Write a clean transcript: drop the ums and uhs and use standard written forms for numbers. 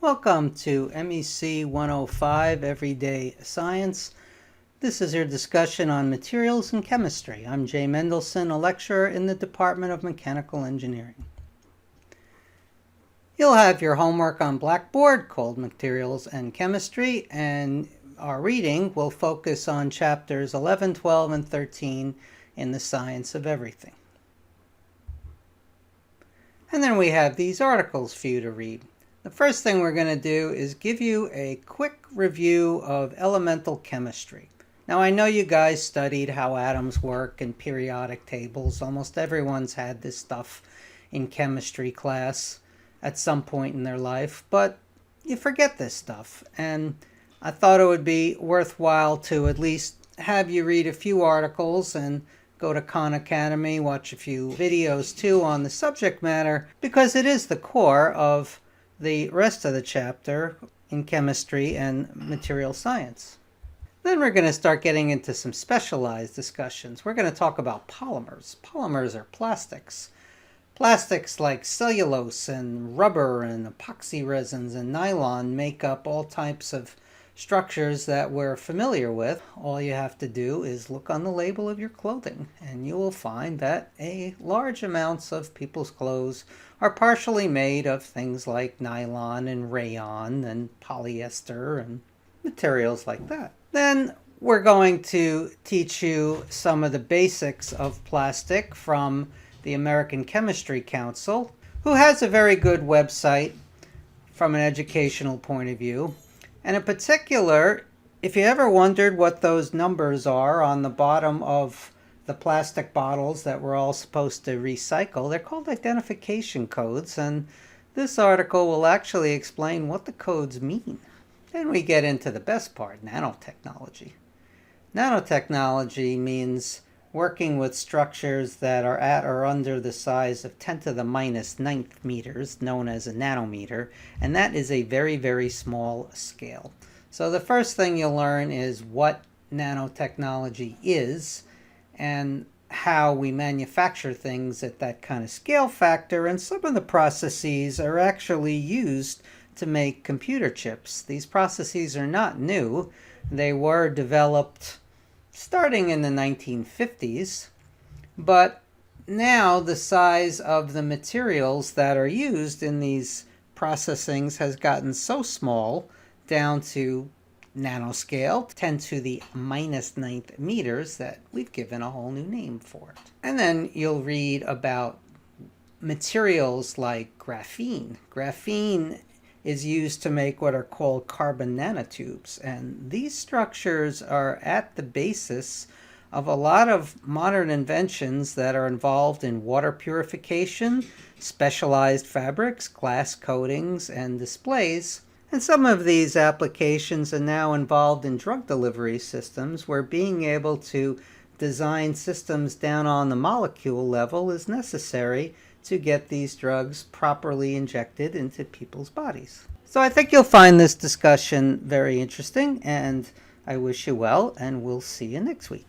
Welcome to MEC 105 Everyday Science. This is your discussion on materials and chemistry. I'm Jay Mendelson, a lecturer in the Department of Mechanical Engineering. You'll have your homework on Blackboard called Materials and Chemistry, and our reading will focus on chapters 11, 12, and 13 in the Science of Everything. And then we have these articles for you to read. The first thing we're going to do is give you a quick review of elemental chemistry. Now, I know you guys studied how atoms work and periodic tables. Almost everyone's had this stuff in chemistry class at some point in their life, but you forget this stuff. And I thought it would be worthwhile to at least have you read a few articles and go to Khan Academy, watch a few videos too on the subject matter, because it is the core of the rest of the chapter in chemistry and material science. Then we're going to start getting into some specialized discussions. We're going to talk about polymers. Polymers are plastics. Plastics like cellulose and rubber and epoxy resins and nylon make up all types of structures that we're familiar with. All you have to do is look on the label of your clothing, and you will find that large amounts of people's clothes are partially made of things like nylon and rayon and polyester and materials like that. Then we're going to teach you some of the basics of plastic from the American Chemistry Council, who has a very good website from an educational point of view. And in particular, if you ever wondered what those numbers are on the bottom of the plastic bottles that we're all supposed to recycle, they're called identification codes, and this article will actually explain what the codes mean. Then we get into the best part, nanotechnology. Nanotechnology means working with structures that are at or under the size of 10 to the minus 9th meters, known as a nanometer, and that is a very, very small scale. So the first thing you'll learn is what nanotechnology is and how we manufacture things at that kind of scale factor, and some of the processes are actually used to make computer chips. These processes are not new. They were developed starting in the 1950s, but now the size of the materials that are used in these processings has gotten so small, down to nanoscale, 10 to the minus 9th meters, that we've given a whole new name for it. And then you'll read about materials like graphene. Graphene is used to make what are called carbon nanotubes, and these structures are at the basis of a lot of modern inventions that are involved in water purification, specialized fabrics, glass coatings, and displays. And some of these applications are now involved in drug delivery systems, where being able to design systems down on the molecule level is necessary to get these drugs properly injected into people's bodies. So I think you'll find this discussion very interesting, and I wish you well, and we'll see you next week.